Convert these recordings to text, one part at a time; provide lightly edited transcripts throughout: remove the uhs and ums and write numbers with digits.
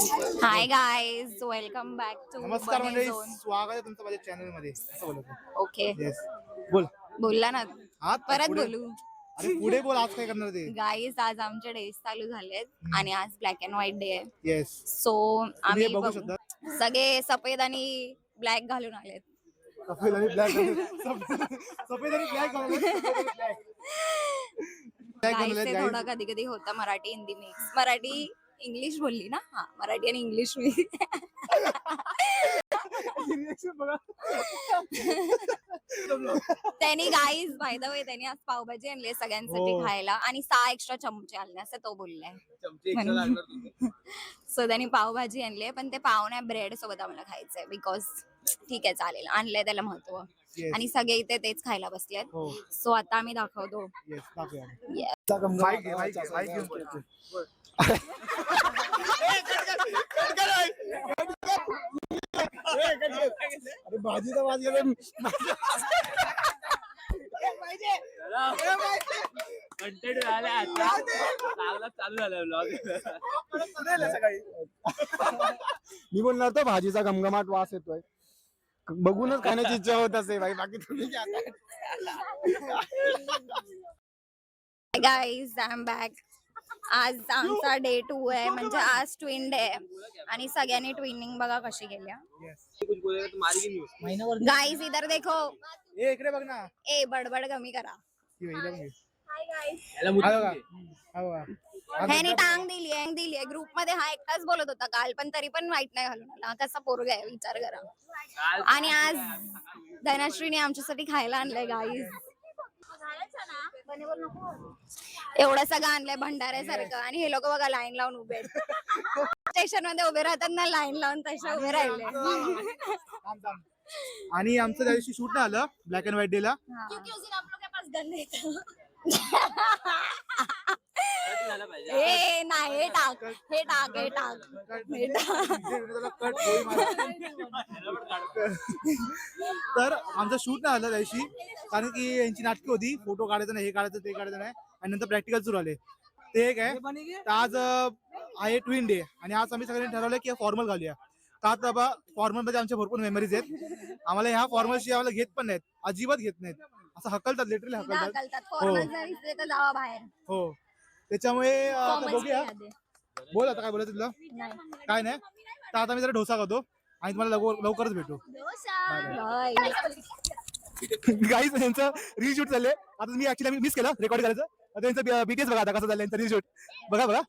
High guys, welcome back to नमस्कार मंडळी, स्वागत आहे तुमचं माझ्या चॅनल मध्ये. असं बोलतो. ओके, येस, बोल. बोलला ना आज परत पुढे बोलू. अरे पुढे बोल, आज काय करणार ते. गाईज, आज आमचे डेज चालू झालेत आणि आज ब्लॅक अँड व्हाईट डे आहे. येस, सो आम्ही बघू शकता सगळे सफेद आणि ब्लॅक घालून आलेत. सफेद आणि ब्लॅक सफेद आणि ब्लॅक गाईज, ते थोडं कधी कधी होतं मराठी हिंदी मिक्स. मराठी इंग्लिश बोलली ना, हा मराठी आणि इंग्लिश मी. त्यांनी गाईज बाय द वे त्यांनी आज पावभाजी आणली सगळ्यांसाठी खायला आणि 6 एक्स्ट्रा चमचे आणले असं तो बोललाय. सो त्यांनी पावभाजी आणली, पण ते पाव नाही ब्रेड सोबत आम्हाला खायचंय. बिकॉज ठीक आहे, चालेल, आणलंय त्याला महत्व. आणि सगळे इथे तेच खायला बसलेत. सो आता आम्ही दाखवतो. भाजी तर वाजली कंटेंट झाला आता चालू झाला व्लॉग. मी बोलणार तर भाजीचा घमघमाट वास येतोय, बघूनच खाण्याची इच्छा होत असे भाई. बाकी तुम्ही गाईज, आय एम बॅक. आज आमचा डे 2 आहे, म्हणजे आज ट्विन डे आहे आणि सगळ्यांनी ट्विनिंग बघा कशी केल्या. गाईज इधर देखो, इकडे बघ ना. ए बडबड कमी करा. ह्यानी टांग दिलीये ग्रुप मध्ये. हा एकटाच बोलत होता काल, पण तरी पण वाईट नाही घालून आला. कसा पोरगा आहे विचार करा. आणि आज धनश्रीने आमच्यासाठी खायला आणलंय गाईज. एवढं सगळं आणलंय भंडाऱ्यासारखं. आणि हे लोक बघा लाईन लावून उभे स्टेशन मध्ये उभे राहतात ना, लाईन लावून तशा उभे राहिले. आणि आमचं त्या दिवशी शूट नाही आलं ब्लॅक अँड व्हाईट डे ला. नाही, हे टाक. तर आमचं शूट नाही आलं त्या दिवशी, कारण की यांची नाटकी होती. फोटो काढायचं नाही, हे काढायचं ते काढायचं नाही, आणि नंतर प्रॅक्टिकल सुरू आले. ते एक आहे. तर आज आहे ट्विन डे आणि आज आम्ही सगळ्यांनी ठरवलं की फॉर्मल घालूया. का तर बाबा फॉर्मल मध्ये आमच्या भरपूर मेमरीज आहेत. आम्हाला ह्या फॉर्मलशी आम्हाला घेत पण नाहीत, अजिबात घेत नाहीत. असं हकलतात, लिटरली हकलतात. हो, त्याच्यामुळे बघूया. बोल आता काय बोलायचं तुला. काय नाही, तर आता मी जरा डोसा खातो आणि तुम्हाला लवकरच भेटू. गाईज, त्यांचं रीशूट झालंय आता. मी ऍक्च्युली मिस केलं रेकॉर्ड करायचं. त्यांचं बीटीएस बघा आता कसं झालं त्यांचं रीशूट. बघा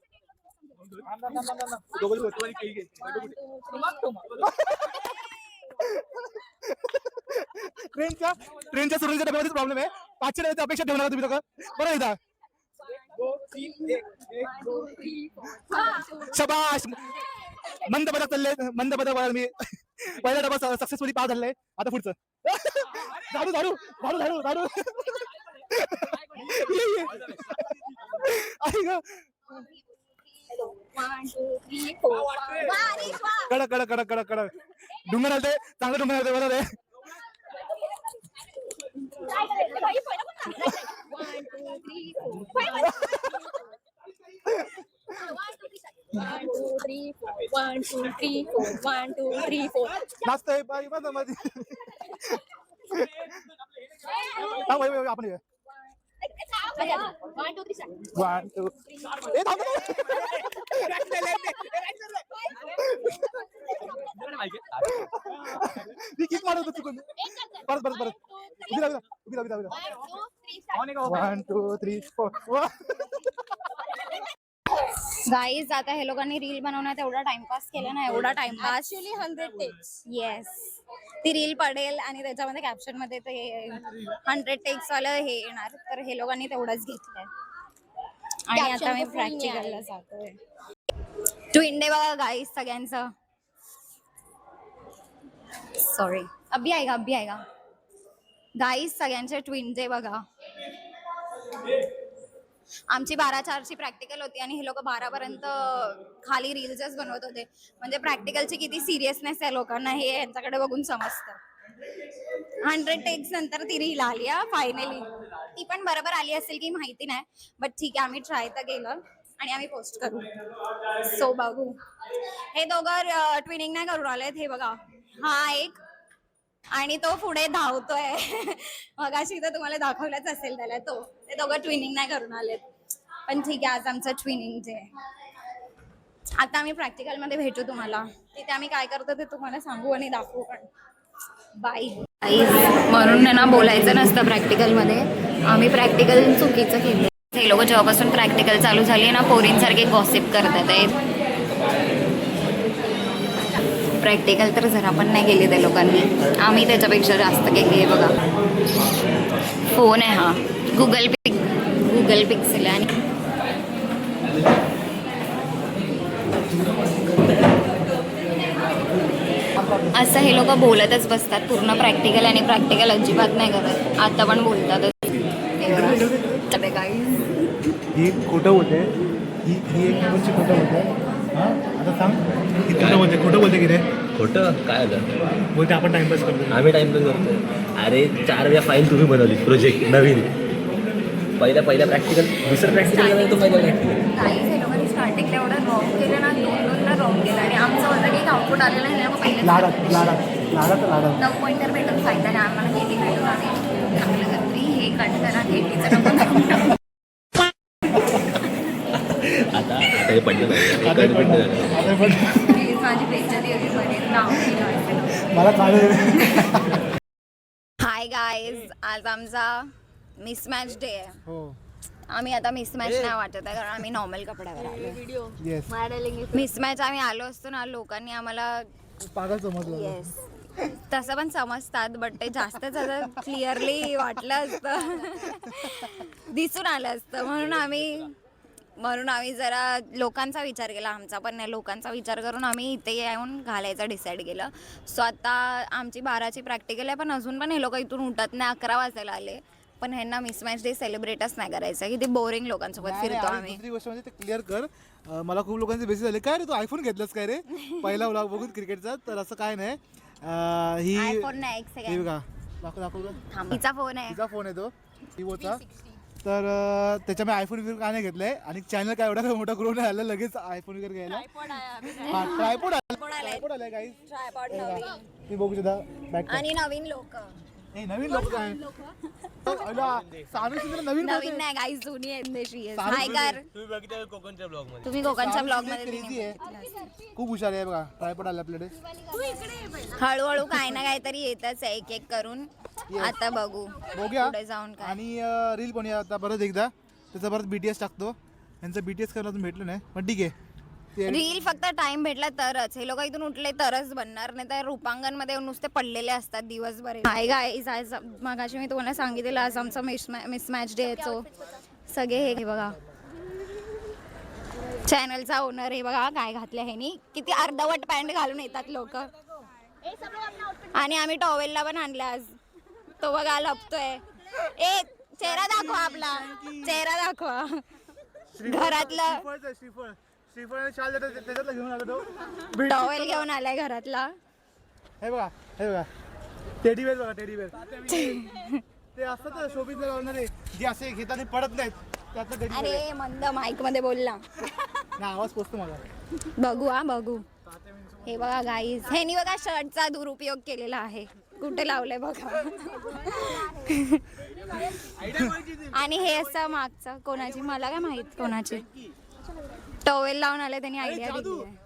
ट्रेनच्या सुरूच्या डब्यामध्येच प्रॉब्लेम आहे. 500 डब्याची अपेक्षा ठेवणार तुम्ही लोक. बरं येतात शबाश. मंद पदक चाललंय, मंद पदक. मी पहिला डबा सक्सेसफुली पास झालाय. आता पुढचं झाडू झाडू झाडू झाडू झाडू. कडक कडक कडक कडक कडक डुंगर आलते, चांगलं डुंगर आलते. बरोबर आहे. नाचतोय मध्ये आपण 1 2 3 1 2 किक मारत होतो चुकून. परत 1 2 3 4. गाईज, आता हे लोकांनी रील बनवण्यात एवढा टाइमपास केला ना, एवढा टाइमपास. 100 टेक्स. येस, ती रील पडेल आणि त्याच्यामध्ये कॅप्शन मध्ये ते 100 टेक्स वाला हे येणार. तर हे लोकांनी तेवढंच घेतलंय आणि आता मी प्रॅक्टिकलला जातोय. ट्विन डे बघा गाईज सगळ्यांचं. सॉरी, अभी आएगा गाईज, सगळ्यांचे ट्विन डे बघा. आमची 12:04 प्रॅक्टिकल होती आणि हे लोक 12 पर्यंत खाली रील्सच बनवत होते. म्हणजे प्रॅक्टिकलची किती सिरियसनेस आहे लोकांना हे यांच्याकडे बघून समजतं. 100 टेक्स नंतर ती रील आली फायनली. ती पण बरोबर आली असेल की माहिती नाही, बट ठीक आहे, आम्ही ट्राय तर केलं आणि आम्ही पोस्ट करू. सो बघू. हे दोघं ट्विनिंग नाही करून आलेत. हे बघा, हा एक आणि तो पुढे धावतोय. मगाशी तर तुम्हाला दाखवलंच असेल त्याला तो. ते दोघं ट्विनिंग नाही करून आलेत. पण ठीक आहे, आज आमचं ट्विनिंग जे आता आम्ही प्रॅक्टिकल मध्ये भेटू तुम्हाला. तिथे आम्ही काय करतो ते तुम्हाला सांगू आणि दाखवू पण. बाय. म्हणून ना बोलायचं नसतं प्रॅक्टिकल मध्ये. आम्ही प्रॅक्टिकल चुकीचं केलं. हे लोक जेव्हापासून प्रॅक्टिकल चालू झाली ना, पोरींसारखे गॉसिप करतात आहेत. प्रॅक्टिकल तर जरा पण नाही केली त्या लोकांनी, आम्ही त्याच्यापेक्षा जास्त केली आहे बघा. फोन आहे हा, गुगल पिक्सेल आहे. आणि असं हे लोक बोलतच बसतात पूर्ण प्रॅक्टिकल, आणि प्रॅक्टिकल अजिबात नाही करत. आता पण बोलतातच. ही खोटं होते, ही एक नंबरची खोटं होते. हां आता सांग, ही खोटं बोलते की रे? खोटं काय आलं? बोलते आपण टाइमपास करतो. आम्ही टाइमपास करतो. अरे 4 वेळा फाईल तुम्ही बनवली प्रोजेक्ट नवीन. पहिल्या प्रॅक्टिकल, दुसरं प्रॅक्टिकल तो पहिला प्रॅक्टिकल. काही हे लोकांनी स्टार्टिंगला एवढं रॉंग केलं ना, दोनदा रॉंग केलं. आणि आमचं होतं की आउटपुट आलेलं नाही मग पहिले 9 पॉईंटर भेटून फायदा नाही आम्हाला. केटी भेटून आम्ही चांगलं करते. हे कट करा, केटीचं नको. आता हे पडलं नाही. प्लीज माझी बेइज्जती होती बरेच नाव मला चालेल. हाय गाईज, आज आमचा मिसमॅच डे आहे. हो आम्ही आता मिसमॅच नाही वाटत आहे, कारण आम्ही नॉर्मल कपड्यावर आलो. येस, मिसमॅच आम्ही आलो असतो ना, लोकांनी आम्हाला पागल समजलं. येस तसं पण समजतात, बट ते जास्त क्लिअरली वाटलं असतं, दिसून आलं असतं. म्हणून आम्ही जरा लोकांचा विचार केला, आमचा पण नाही, लोकांचा विचार करून आम्ही इथे येऊन घालायचं डिसाईड केलं. सो आता आमची 12ची प्रॅक्टिकल आहे, पण अजून पण हे लोक इथून उठत नाही. 11 वाजायला आले, पण ह्यांना मिसमॅच डे सेलिब्रेटच नाही करायचं. किती बोरिंग लोकांसोबत फिरतो आम्ही. दुसरी गोष्ट म्हणजे ते क्लिअर कर. मला खूप लोकांचे बेसिस झाले, काय रे तू आयफोन घेतलास काय रे पहिला व्लॉग बघून क्रिकेटचा? तर असं काय नाही. ही आयफोन नाही, एक हे सेकंड, बघा, तिचा फोन आहे. तिचा फोन आहे तो विवोचा. तर त्याच्यामुळे आयफोन वगैरे काय नाही घेतलंय, आणि चॅनल काय एवढा मोठा करून नाही आलं लगेच आयफोन वगैरे घ्यायला. ट्रायपॉड आलाय काही, मी बघू शकता बॅक. आणि नवीन लोक, नवीन लोक काय नवीन नवीन नाही गाईज, जुनी आहेत. हाय कर, तुम्ही कोकणच्या ब्लॉग मध्ये खूप हुशार आहे बघा. ट्रायपॉड आला आपल्याकडे. हळूहळू काय ना काहीतरी येतच आहे, एक एक करून. आता बघूया पुढे जाऊन काय. आणि रील पण आता परत एकदा त्याचा परत BTS टाकतो. यांचं BTS करायला अजून भेटलं नाही, पण ठीक आहे. रील फक्त टाइम भेटला तरच. हे लोक इथून उठले तरच बनणार, नाही तर रूपांगण मध्ये नुसते पडलेले असतात दिवसभर. हाय गाईज, आज मगाशी मी तुम्हाला सांगितलेलं आज आमचा मिसमॅच डे आहे. सगळे हे बघा, चॅनलचा ओनर हे बघा काय घातलं ह्यानी. किती अर्धवट पॅन्ट घालून येतात लोक. आणि आम्ही टॉवेलला पण आणला आज. तो बघा लपतोय. चेहरा दाखवा, आपला चेहरा दाखवा. घरातला श्रीफळ शाल त्याच्यातला घेऊन आलो तो. टॉवेल घेऊन आलाय घरातला. हे बघा टेडी बेअर बघा, टेडी बेअर. ते असतात शोभीत लावणारे जे असे घेताना पडत नाहीत, त्यातलं टेडी बेअर. अरे मंद माईक मध्ये बोलला ना, आवाज पोचतो मला. बघू. हे बघा गाईज, ह्यानी बघा शर्टचा दुरुपयोग केलेला आहे. कुठे लावलंय बघा. आणि हे असं मागचं कोणाची, मला काय माहित कोणाची, टॉवेल लावून आले त्यांनी, आयडिया दिली आहे.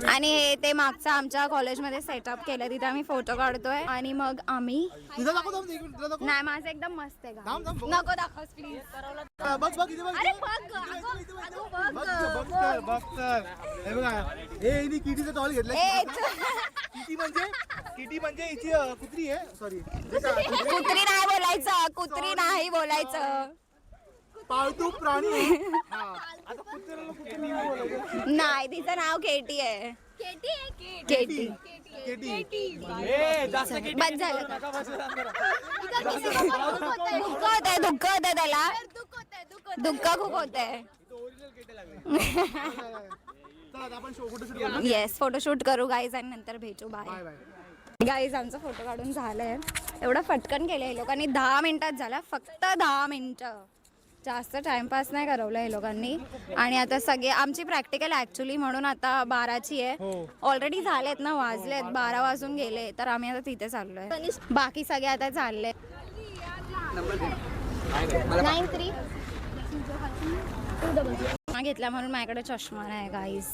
आणि हे ते मागचं आमच्या कॉलेजमध्ये सेटअप केलं, तिथे आम्ही फोटो काढतोय. आणि मग आम्ही नाही, माझं एकदम मस्त आहे का, नको दाखव प्लीज. अरे किटीचा टॉल घेतला. किटी म्हणजे हिची कुत्री आहे. सॉरी, कुत्री नाही बोलायचं, कुत्री नाही बोलायचं, पाळतू प्राणी. नाही, तिचं नाव केटी आहे. केटी बस झालं. दुःख होतंय त्याला, दुःख खूप होतंय. येस, फोटोशूट करू गाईज आणि नंतर भेटू. Bye guys. आमचा फोटो काढून झालंय. एवढं फटकन केलंय लोकांनी, 10 मिनिटात झाला, फक्त 10 मिनिटं. जास्त टाइमपास नाही करवलं हे लोकांनी. आणि आता सगळे आमची प्रॅक्टिकल ऍक्च्युली म्हणून आता 12ची आहे. ऑलरेडी झालेत ना, वाजलेत 12 वाजून गेले, तर आम्ही आता तिथे चाललोय. बाकी सगळे आता चालले. 93 घेतला म्हणून माझ्याकडे चष्मा नाही गाईस.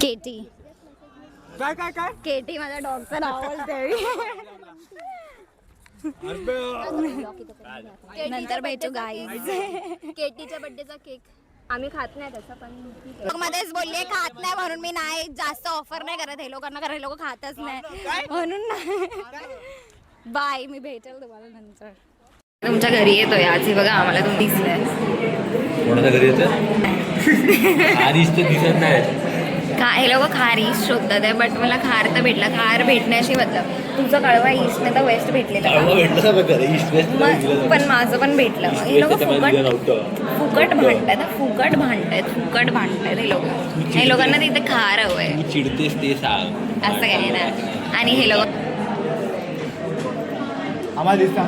केटी काय काय काय केटी माझ्या डॉगचं नाव बोलते. नंतर भेटू गाईज. केटीच्या बर्थडेचा केक आम्ही खात नाही तसं, पण मध्येच बोलले खात नाही म्हणून मी नाही जास्त ऑफर नाही करत हे लोकांना, कारण हे लोक खातच नाही म्हणून नाही. बाय, मी भेटेल तुम्हाला नंतर. तुमच्या घरी येतोय आज, हे बघा आम्हाला तुम्ही दिसलंय. कोणाच्या घरी येतं आधीच तर दिसत नाही. हे लोक खार ईस्ट शोधतात आहे, बट मला खार तर भेटला. खार भेटण्याशी मतलब तुझं कळवा ईस्ट नाही तर वेस्ट भेटलेलं पण माझं पण भेटलं. हे लोक फुकट भांडतायत हे लोक. हे लोकांना तिथे खार हवंय, चिडतेस ते सांग असं काही नाही. आणि हे लोक आम्हाला दिसतं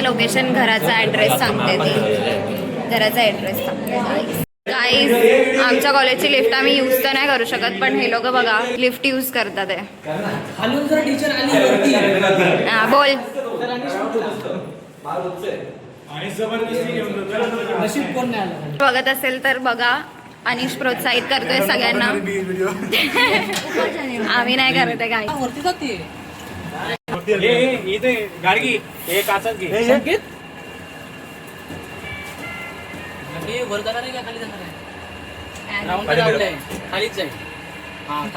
लोकेशन घराचा ऍड्रेस सांगते ती. घराचा ऍड्रेस सांगते गाईज. आमच्या कॉलेजची लिफ्ट आम्ही यूज तर नाही करू शकत, पण हे लोक बघा लिफ्ट यूज करतात आहे. हा बोल. बघत असेल तर बघा, अनिश प्रोत्साहित करतोय सगळ्यांना. आम्ही नाही करत आहे काय. गाडगी हे काचाच घे. खालीच जाईल.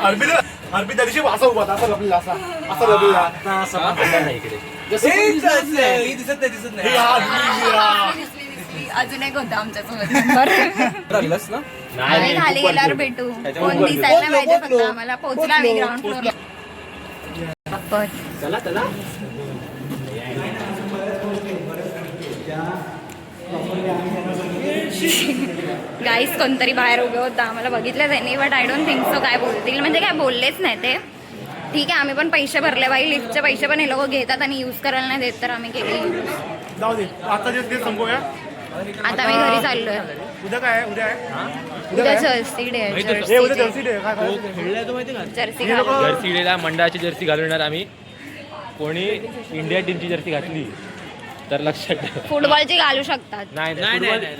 अर्पित त्या दिवशी असा उभा असा लपलेला असा लपलेला इकडे अजून एक होता आमच्यासोबत. आम्ही खाली गेल्यावर भेटू. कोण दिसायला पाहिजे फक्त आम्हाला. पोहोचला आम्ही ग्राउंड फ्लोअर. चला चला. गाईस कोणतरी बाहेर उभे होता, आम्हाला बघितलं त्यांनी, but I don't think so काय बोलतील. म्हणजे काय बोललेच नाही ते. ठीक आहे, आम्ही पण पैसे भरले बाई. लिफ्टचे पैसे पण हे लोक घेतात आणि यूज करायला नाही देत, तर आम्ही केले यूज. जाऊ दे, आता जे संपवूया. आता आम्ही घरी चाललोय. उद्या काय आहे? उद्या आहे उद्या जर्सी डे आहे. उद्या जर्सी डे काय जर्सी जर्सी डेला मंडळाची जर्सी घालणार आम्ही. कोणी इंडिया टीमची जर्सी घातली तर लक्षात ठेवा. फुटबॉलची घालू शकतात. नाही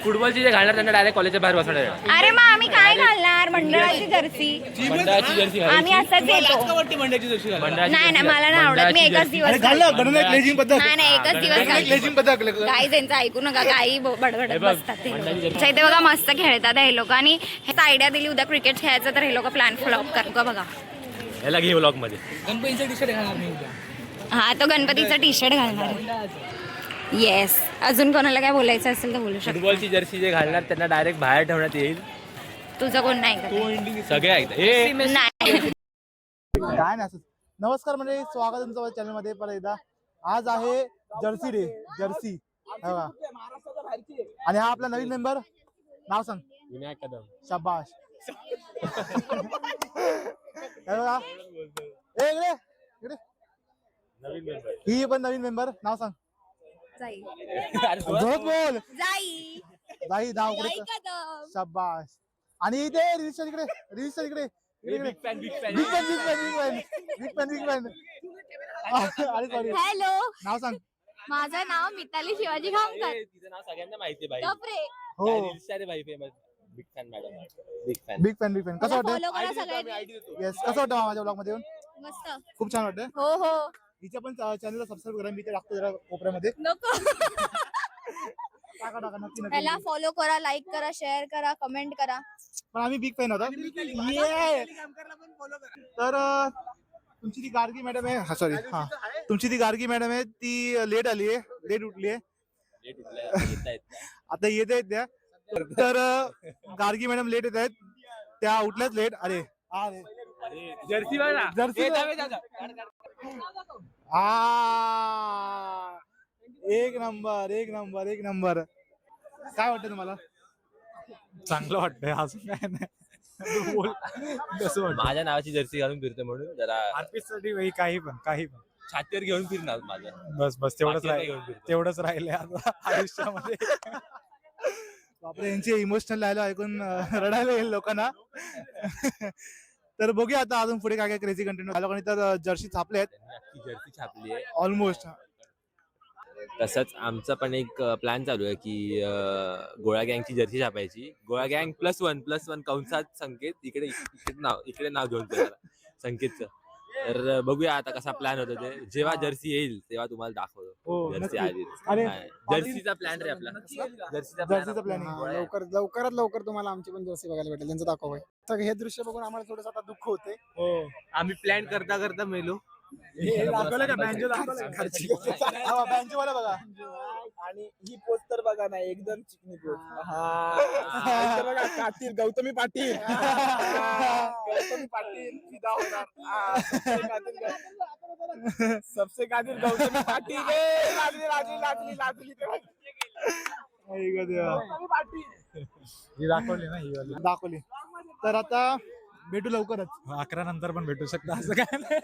फुटबॉलची जे घालणार त्यांना डायरेक्ट कॉलेजच्या बाहेर बसवणार. अरे मग आम्ही काय घालणार? मंडळाची जर्सी. मंडळाची जर्सी आम्ही असंच येतो. नाही नाही, मला नाही आवडत. मी एकच दिवस नाही एकच दिवस काही त्यांचं ऐकू नका. काही बडबडत बसतात ते. इथे बघा मस्त खेळतात हे लोक. आणि हेच आयडिया दिली उद्या क्रिकेट खेळायचं, तर हे लोक प्लॅन फ्लॉप करतो बघा. याला घे व्लॉग मध्ये. गणपतीचा टी शर्ट घालणार मी उद्या. हा, तो गणपतीचा टी शर्ट घालणार. येस. अजून कोणाला काय बोलायचं असेल तर बोलू शकतो. फुटबॉलची जर्सी जे घालणार त्यांना डायरेक्ट बाहेर ठेवण्यात येईल. तुझं कोण नाही करत? सगळे ऐकतात. नाही. काय नाही. नमस्कार म्हणजे स्वागत तुमचं माझ्या चॅनल मध्ये परत एकदा. आज आहे जर्सी डे. जर्सी बघा. आणि हा आपला नवीन मेंबर. नाव सांग. विनायक कदम. शाबाश. बघा नवीन मेंबर. ही पण नवीन मेंबर. नाव सांग. जाई. जोरात बोल. जाई. जाई नाव शाबाश. आणि इथे रिजिस्टर इकडे. रिजिस्टर इकडे. Big fan. अरे सॉरी. हॅलो, नाव सांग. माझं नाव मिताली शिवाजी खामकर. तिचं नाव सगळ्यांना माहिती आहे गप्रे. हो. भाई famous. Big fan madam. Big fan. कसं वाटतं? फॉलो करा सगळ्यांनी. येस. कसं वाटतं माझ्या ब्लॉग मध्ये येऊन? मस्त. खूप छान वाटतं. हो हो. हिच्या पण चॅनलला सबस्क्राईब करा. मी ते टाकतो जरा कोपऱ्यामध्ये. नको. टाका नक्की. त्याला फॉलो करा, लाईक करा, शेअर करा, कमेंट करा. पण आम्ही बिग फॅन होता. तर तुमची ती गार्गी मॅडम आहे. सॉरी हा, तुमची ती गार्गी मॅडम आहे ती लेट आली आहे. लेट उठली आहे. आता येत आहेत त्या. तर गार्गी मॅडम लेट येत आहेत. त्या उठल्याच लेट. अरे जर्सी जर्सी एक नंबर. काय वाटतं तुम्हाला? चांगलं वाटतंय असं काय नाही बोल कसं वाटतं माझ्या नावाची जर्सी घालून फिरते म्हणून जरा आर्टिस्टसाठी काही पण छातीवर घेऊन फिरणार माझं. बस तेवढंच बाकी काय राहील घेऊन फिरतो. तेवढंच राहिलंय आता आयुष्यामध्ये. बापरे यांचे इमोशनल डायलॉग ऐकून रडायला येईल लोकांना. तर बघूया आता अजून पुढे काय काय क्रेझी कंटेंट. लोकांनी तर जर्सी छापले आहेत त्यांनी अख्खी जर्सी छापली आहे. ऑलमोस्ट. तसंच आमचा पण एक प्लॅन चालू आहे की गोळा गँगची जर्सी छापायची. गोळा गँग +1 कंसात संकेत इकडे नाव घेऊन संकेतचं. तर बघूया आता कसा प्लॅन होतो ते. जेव्हा जर्सी येईल तेव्हा तुम्हाला दाखवतो. हो, जर्सी नक्की. आली आणि जर्सीचा प्लॅन रे आपला. जर्सीचा प्लॅनिंग. लवकरात लवकर तुम्हाला आमची पण जर्सी बघायला भेटेल. त्यांचं दाखव तर हे दृश्य बघून आम्हाला थोडंसं आता दुःख होते. आम्ही प्लॅन करता करता मेलो. दाखवलं का बँजो दाखवलं बँजो वाला बघा. आणि ही पोस्ट तर बघा ना एकदम चिकनी पोस्ट. बघा कातील गौतमी पाटील फिदा होणार. सबसे कातील गौतमी पाटील. लागली ही दाखवली ना ही वाली. दाखवली. तर आता भेटू लवकरच. 11 नंतर पण भेटू शकता असं काय नाही.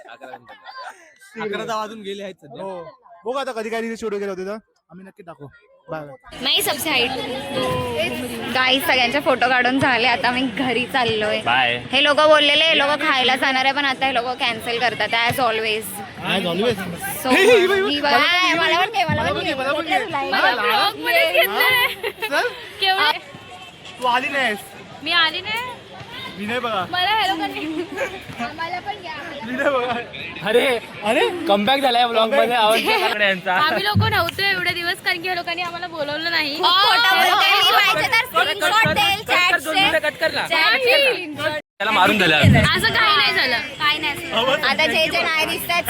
11 वाजून गेले आहेत सध्या. हो बघू आता कधी काय शूट वगैरे होते तर आम्ही नक्की टाकू. बाय. नाही सबसे हाईट गाईस सगळ्यांचे फोटो काढून झाले. आता मी घरी चाललोय. बाय. हे लोक बोललेले हे लोक खायला जाणार आहे पण आता हे लोक कॅन्सल करतात ॲज ऑलवेज. सो मला पण घे मला पण घे. तू आली नाहीस. मी आली नाही. मी नाही बघा. मला हे लोकांनी आम्हाला पण घ्या. मी नाही बघा. अरे कमबॅक झालाय ब्लॉग मध्ये यांचा. आम्ही लोक नव्हतो एवढे दिवस कारण की हे लोकांनी आम्हाला बोलवलं नाही. कट कर ना. त्याला मारून झालं. असं काही नाही झालं. काय नाही आता जे जे नाही दिसतात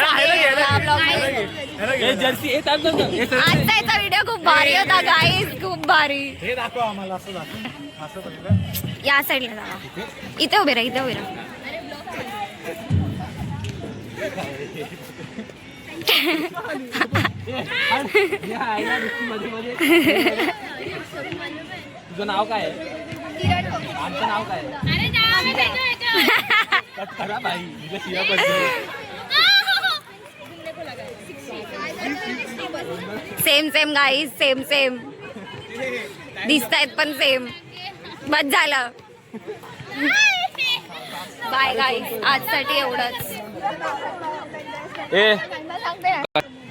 जर्सी आजचा याचा व्हिडिओ खूप भारी होता गाईस. खूप भारी. हे दाखव आम्हाला असं दाखव असं पहिलं. या साईडला जावा. इथे उभे राहा. इथे उभे राहा. तुझं नाव काय आहे? आमचं नाव काय आहे? अरे नाव आहे त्याचं ह्याच्यावर. कट करा भाई. तुझं शिवा पडतो. सेम गाईस. सेम दिसतायत पण सेम. बस झालं. बाय गाईस. आजसाठी एवढंच.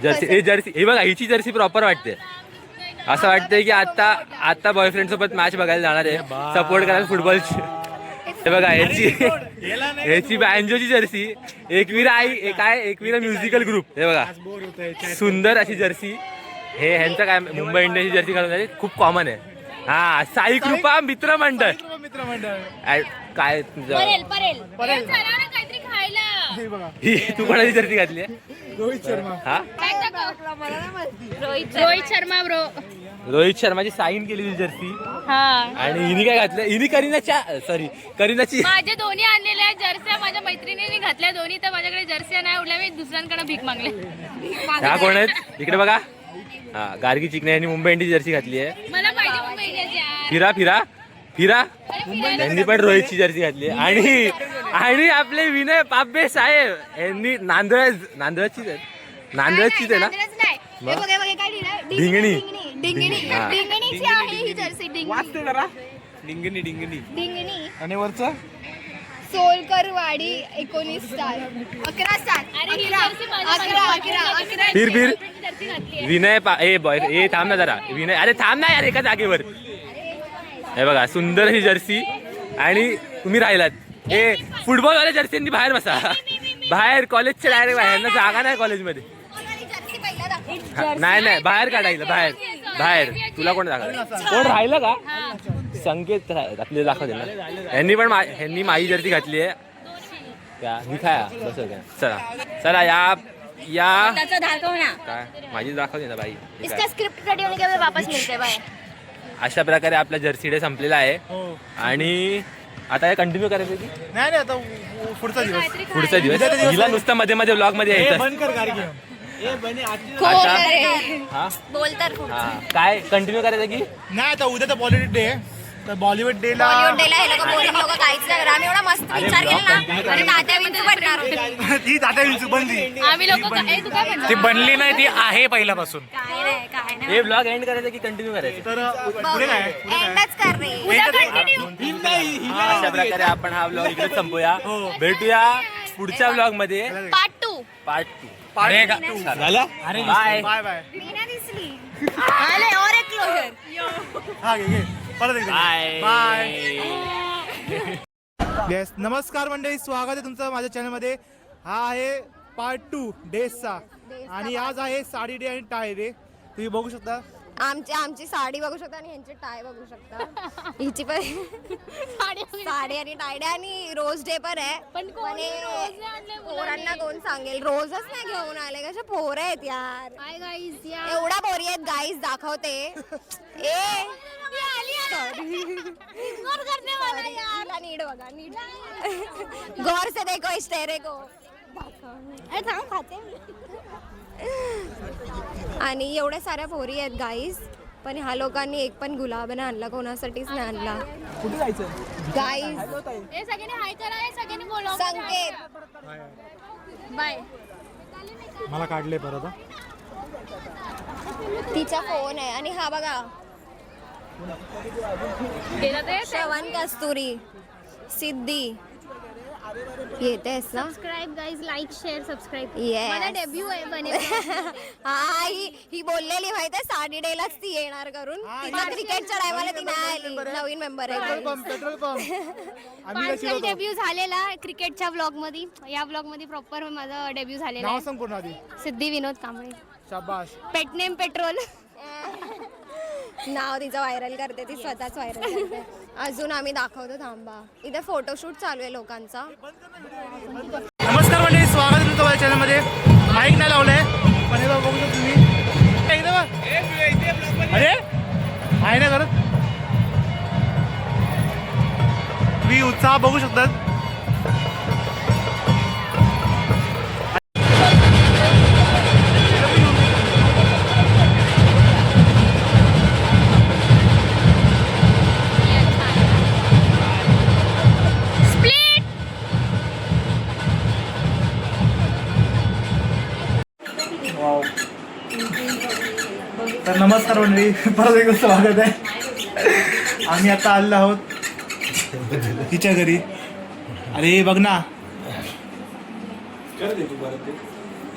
जर्सी हे बघा हिची जर्सी प्रॉपर वाटते. असं वाटतंय की आता बॉयफ्रेंड सोबत मॅच बघायला जाणार आहे. सपोर्ट करायला फुटबॉलची. हे बघा ह्याची बँजोची जर्सी. Ekvira musical group. हे बघा सुंदर अशी जर्सी. हे ह्यांचं काय मुंबई इंडियन्सची जर्सी घालून खूप कॉमन आहे. हा साई कृपा मित्रमंडळ. काय तुझं काहीतरी खायला. ही तू कोणाची जर्सी घातली आहे? रोहित शर्मा. हा रोहित शर्मा ब्रो. रोहित शर्माची साईन केलेली जर्सी. हा आणि हिने काय घातलं? हिने करीनाची माझे दोन्ही आणलेल्या जर्सी माझ्या मैत्रिणीने घातल्या दोन्ही. तर माझ्याकडे जर्सी नाही उडल्या. मी दुसऱ्यांकडे भीक मागले. ह्या कोण आहेत? इकडे बघा. हा गार्गी चिकने यांनी मुंबई इंडियन्स जर्सी घातली आहे. मला पाहिजे मुंबई इंडियन्स यार. फिरा यांनी पण रोहितची जर्सी घातली आहे. आणि आपले विनय पाबे साहेब यांनी नांदळचीच आहे ना. ढिंगणी. डिंगणीची आहे ही जर्सी. डिंगणी. आणि वरचं सोलकरवाडी 19 स्टार 11 स्टार. अरे ही जर्सी माझ्या फिर विनय ए थांब ना जरा. विनय अरे थांब ना यार एका जागेवर. हे बघा सुंदर ही जर्सी. आणि तुम्ही राहिलात हे फुटबॉलवाल्या जर्सींनी बाहेर बसा. बाहेर कॉलेजच्या डायरेक्ट बाहेर जागा नाही कॉलेजमध्ये. नाही बाहेर काढायला. बाहेर तुला कोण जागा? कोण राहिलं का? संकेत आपल्याला दाखवते ना. ह्यांनी माझी जर्सी घातली आहे. ही खाया बस चला या काय माझी दाखवते ना बाई. स्क्रिप्ट रेडी होने के बाद वापस मिलते बाय. अशा प्रकारे आपला जर्सी डे संपलेला आहे. आणि आता हे कंटिन्यू करायचं की नाही आता पुढचा दिवस. हिला नुसतं मध्ये मध्ये ब्लॉग मध्ये यायचं. बंद कर गाडी. बोल तर काय कंटिन्यू करायचं की नाही आता उद्या तर पॉलिटिक्स डे आहे. तर बॉलिवूड डेला बॉलिवूड डेला हे लोक बोरिंग लोक काहीच नाही करत. आम्ही एवढा मस्त विचार केला ना आणि तात्या विंचू बनणार होते. ती तात्या विंचू बनली. आम्ही लोक तू काय म्हणतो? ती बनली नाही, ती आहे पहिल्यापासून. काय नाही हे ब्लॉग एंड करायचं की कंटिन्यू करायचं? तर पुढे काय एंडच कर रे. अशा प्रकारे आपण हा ब्लॉग इकडे संपूया. भेटूया पुढच्या ब्लॉग मध्ये पार्ट 2. पार्ट 2. झालं? बाय. Bye bye. मी ना दिसली. आले और एक क्लोजर. हा घे परत एकदा बाय. बाय. येस नमस्कार मंडळी, स्वागत आहे तुमचं माझ्या चॅनलमध्ये. हा आहे पार्ट 2 डेजचा आणि आज आहे साडी डे आणि टाय डे. तुम्ही बघू शकता आमची साडी बघू शकता आणि ह्यांची टाय बघू शकता. हिची पण साडी आणि टाय डे आणि रोज डे पण आहे. पण कोणी हे रोज नाही आणले पोरांना कोण सांगेल, रोजच नाही घेऊन आले. कसे पोर आहेत यार, हाय गाईज या एवढा बोरी आहेत गाईज. दाखवते ए इग्नोर करने वाला यार. यार नीट बघा, नीट गौर से देखो इस चेहरे को. अरे थांब, खाते आणि एवढ्या साऱ्या पोरी आहेत गाईज. पण ह्या लोकांनी एक पण गुलाब नाही आणला, कोणासाठीच नाही आणला कुठे जायचं गाईज. हे सगळ्यांनी हाय करा, हे सगळ्यांनी बोलव. संकेत बाय. मला काढले परत. तिचा फोन आहे आणि हा बघा गेला ते श्रवण कस्तुरी सिद्धी येतेस ना. Subscribe guys, like share subscribe. Yes. माझा डेब्यू आहे बने. हा ही बोललेली माहिती साडी डेलाच ती येणार करून. तिच्या क्रिकेटच्या टायमाला ती नाही आली. नवीन मेंबर आहे. पेट्रोल पंप आम्ही पार्शल डेब्यू झालेला क्रिकेटच्या ब्लॉग मध्ये. या ब्लॉग मध्ये प्रॉपर माझा डेब्यू झालेला नाव आहे. सांग पूर्ण आधी. सिद्धी विनोद कांबळे. शाबास. Pet name petrol. नाव तिचं व्हायरल करते, ती स्वतःच व्हायरल करते. अजून आम्ही दाखवतो, थांबा. इथे फोटोशूट चालू आहे लोकांचा. नमस्कार मंडळी, स्वागत आहे तुमचं माझ्या चॅनलमध्ये. माईक नाही लावलंय पण हे बघू शकता तुम्ही. एकदा बघ. अरे आहे ना करत. तुम्ही उत्साह बघू शकतात. स्प्लिट. तर नमस्कार मंडळी, परत एकदा स्वागत आहे. आम्ही आता आलेलो आहोत तिच्या घरी. अरे बघ ना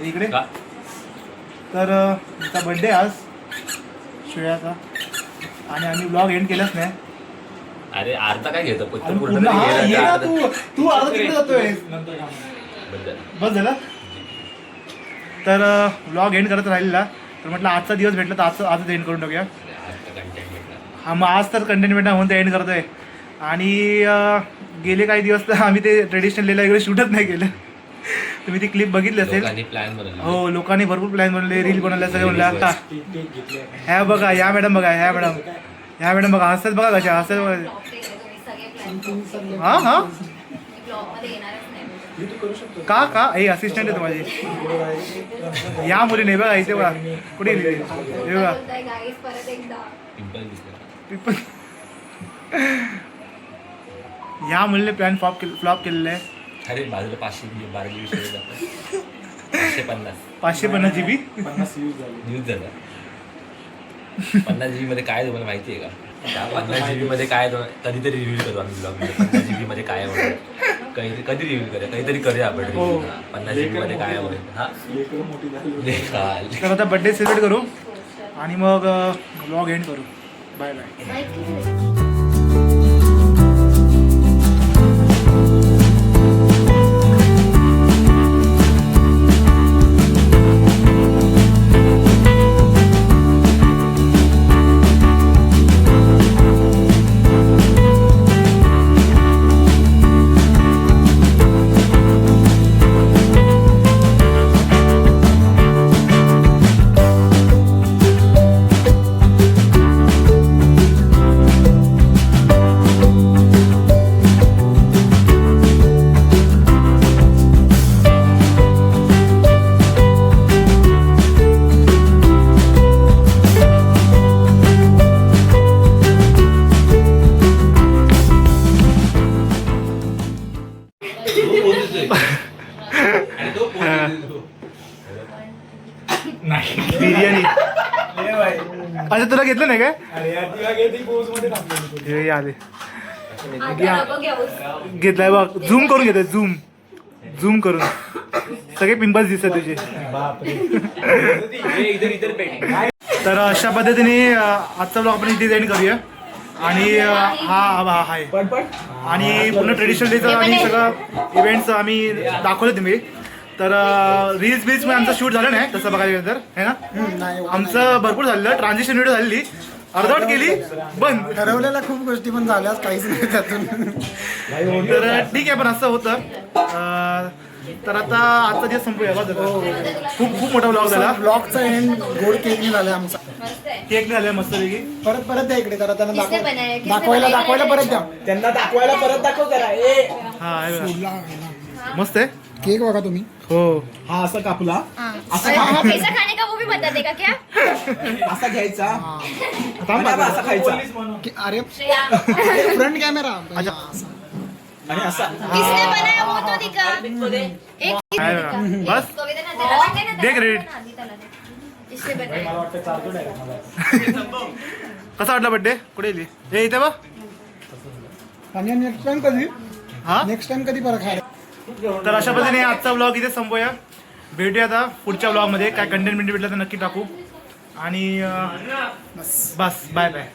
इकडे. तर तिचा बर्थडे आज श्रेयाचा आणि आम्ही ब्लॉग एंड केलाच नाही. अरे अर्धा काय घेतो अरे पूर्ण हा, ये ना तू आता तिकडे जातोय. बस झालं. तर ब्लॉग एंड करत राहिलेला, तर म्हटलं आजचा दिवस भेटला तर आजच एंड करून टाकूया. हा मग आज तर कंटेंट भेटणार म्हणून ते एंड करतोय. आणि गेले काही दिवस तर आम्ही ते ट्रेडिशनल लेला इकडे शूटच नाही केलं. तुम्ही ती क्लिप बघितली असेल. हो, लोकांनी भरपूर प्लॅन बनवले, रील बनवल्या, सगळे बनवले. आता ह्या बघा, ह्या मॅडम बघा, ह्या मॅडम बघा, हसत बघा कशा हसत बघा. हा हा का हे असिस्टंट आहे माझे. या मुली नाही बघा इथे बघा कुठे हे बघा पिंपल. या मुलीने प्लॅन फ्लॉप केलेला आहे. अरे बाजूला 512 550 GB न्यूज झाला. 50 GB मध्ये काय तुम्हाला माहिती आहे का? त्या 50 GB मध्ये काय कधीतरी रिव्ह्यू करू आम्ही ब्लॉग मध्ये. 50 GB मध्ये काय आवडेल कधी रिव्ह्यू करूया, काहीतरी करूया आपण. 50 GB मध्ये काय आवडेल. हा तर आता बर्थडे सेलिब्रेट करू आणि मग ब्लॉग एंड करू. Bye bye. बिर्याणी अच्छा तुला घेतलं नाही काय हे आले घेतलाय बघ झूम करून घेतोय झूम करून सगळे पिंपल्स दिसतात तुझे तर अशा पद्धतीने आजचा ब्लॉग आपण इथे एंड करूया आणि हा आहे आणि पूर्ण ट्रेडिशनल डेचं आणि सगळं इव्हेंट्स आम्ही दाखवले तुम्ही तर रील्स बिल्स मध्ये आमचं शूट झालं नाही तसं बघायला गेलं तर है ना आमचं भरपूर झालेलं ट्रान्झिशन व्हिडिओ झालेली अर्धवट केली बंद ठरवलेल्या खूप गोष्टी पण झाल्यास काहीच नाही त्यातून तर ठीक आहे पण असं होतं तर आता आजचा दिवस संपूया बघ खूप मोठा ब्लॉग झाला ब्लॉगचा एंड गोड केक झालाय आमचा केक झालाय मस्तपैकी परत द्या इकडे जरा त्यांना दाखवायला परत द्या त्यांना दाखवायला परत दाखव करा हा आहे बघा. मस्त आहे केक बघा तुम्ही हो हा असा कापला पैसा खाने का वो भी बता देगा क्या असा घ्यायचा थांब आणि असा खायचा अरे फ्रंट कॅमेरा आणि असा किसने बनाया वो तो दिखा एक आहे बघा. बस दे क्रेडिट इससे बनाया कसा वाटला बड्डे कुठे येली हे इथे बघ आणि नेक्स्ट टाइम कधी हा कधी परत खायला तर अशा पद्धतीने आजचा ब्लॉग इथे संपवूया भेटूया आता पुढच्या ब्लॉगमध्ये काय कंटेंट भेटला तर नक्की टाकू आणि बस बाय बाय